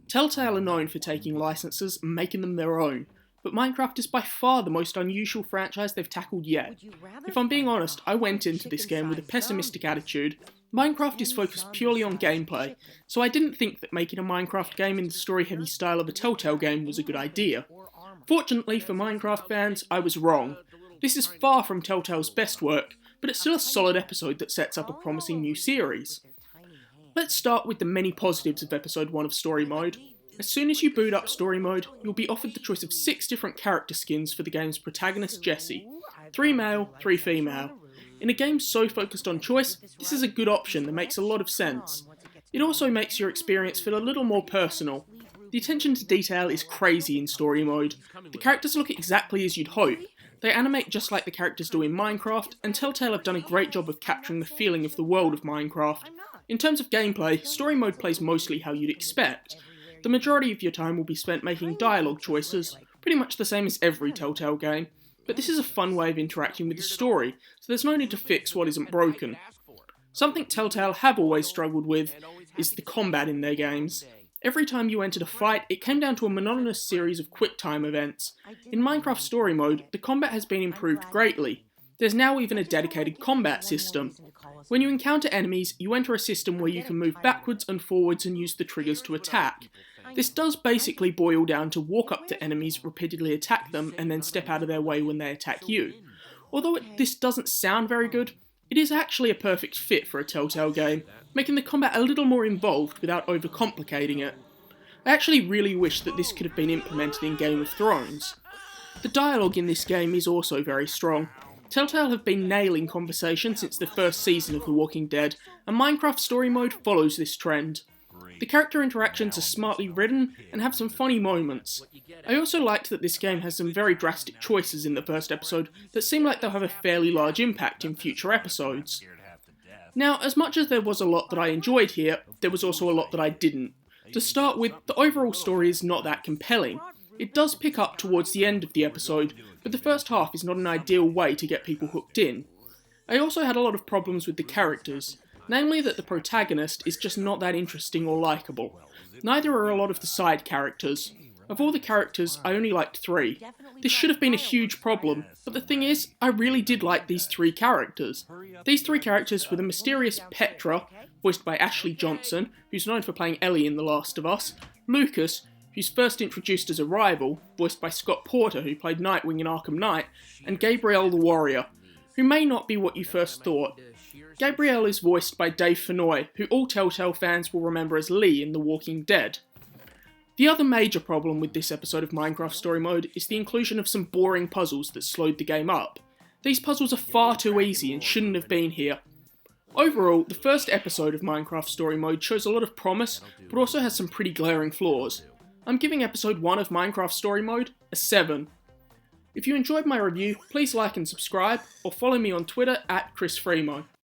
Telltale are known for taking licenses and making them their own, but Minecraft is by far the most unusual franchise they've tackled yet. If I'm being honest, I went into this game with a pessimistic attitude. Minecraft is focused purely on gameplay, so I didn't think that making a Minecraft game in the story-heavy style of a Telltale game was a good idea. Fortunately for Minecraft fans, I was wrong. This is far from Telltale's best work, but it's still a solid episode that sets up a promising new series. Let's start with the many positives of episode 1 of Story Mode. As soon as you boot up Story Mode, you'll be offered the choice of 6 different character skins for the game's protagonist Jessie. 3 male, 3 female. In a game so focused on choice, this is a good option that makes a lot of sense. It also makes your experience feel a little more personal. The attention to detail is crazy in Story Mode. The characters look exactly as you'd hope. They animate just like the characters do in Minecraft, and Telltale have done a great job of capturing the feeling of the world of Minecraft. In terms of gameplay, Story Mode plays mostly how you'd expect. The majority of your time will be spent making dialogue choices, pretty much the same as every Telltale game, but this is a fun way of interacting with the story, so there's no need to fix what isn't broken. Something Telltale have always struggled with is the combat in their games. Every time you entered a fight, it came down to a monotonous series of quick-time events. In Minecraft Story Mode, the combat has been improved greatly. There's now even a dedicated combat system. When you encounter enemies, you enter a system where you can move backwards and forwards and use the triggers to attack. This does basically boil down to walk up to enemies, repeatedly attack them, and then step out of their way when they attack you. Although this doesn't sound very good, it is actually a perfect fit for a Telltale game, making the combat a little more involved without overcomplicating it. I actually really wish that this could have been implemented in Game of Thrones. The dialogue in this game is also very strong. Telltale have been nailing conversation since the first season of The Walking Dead, and Minecraft Story Mode follows this trend. The character interactions are smartly written and have some funny moments. I also liked that this game has some very drastic choices in the first episode that seem like they'll have a fairly large impact in future episodes. Now, as much as there was a lot that I enjoyed here, there was also a lot that I didn't. To start with, the overall story is not that compelling. It does pick up towards the end of the episode, but the first half is not an ideal way to get people hooked in. I also had a lot of problems with the characters, namely that the protagonist is just not that interesting or likeable. Neither are a lot of the side characters. Of all the characters, I only liked 3. This should have been a huge problem, but the thing is, I really did like these 3 characters. These 3 characters were the mysterious Petra, voiced by Ashley Johnson, who's known for playing Ellie in The Last of Us, Lucas, who's first introduced as a rival, voiced by Scott Porter, who played Nightwing in Arkham Knight, and Gabrielle the Warrior, who may not be what you first thought. Gabrielle is voiced by Dave Fennoy, who all Telltale fans will remember as Lee in The Walking Dead. The other major problem with this episode of Minecraft Story Mode is the inclusion of some boring puzzles that slowed the game up. These puzzles are far too easy and shouldn't have been here. Overall, the first episode of Minecraft Story Mode shows a lot of promise, but also has some pretty glaring flaws. I'm giving episode 1 of Minecraft Story Mode a 7. If you enjoyed my review, please like and subscribe, or follow me on Twitter @ChrisFremo.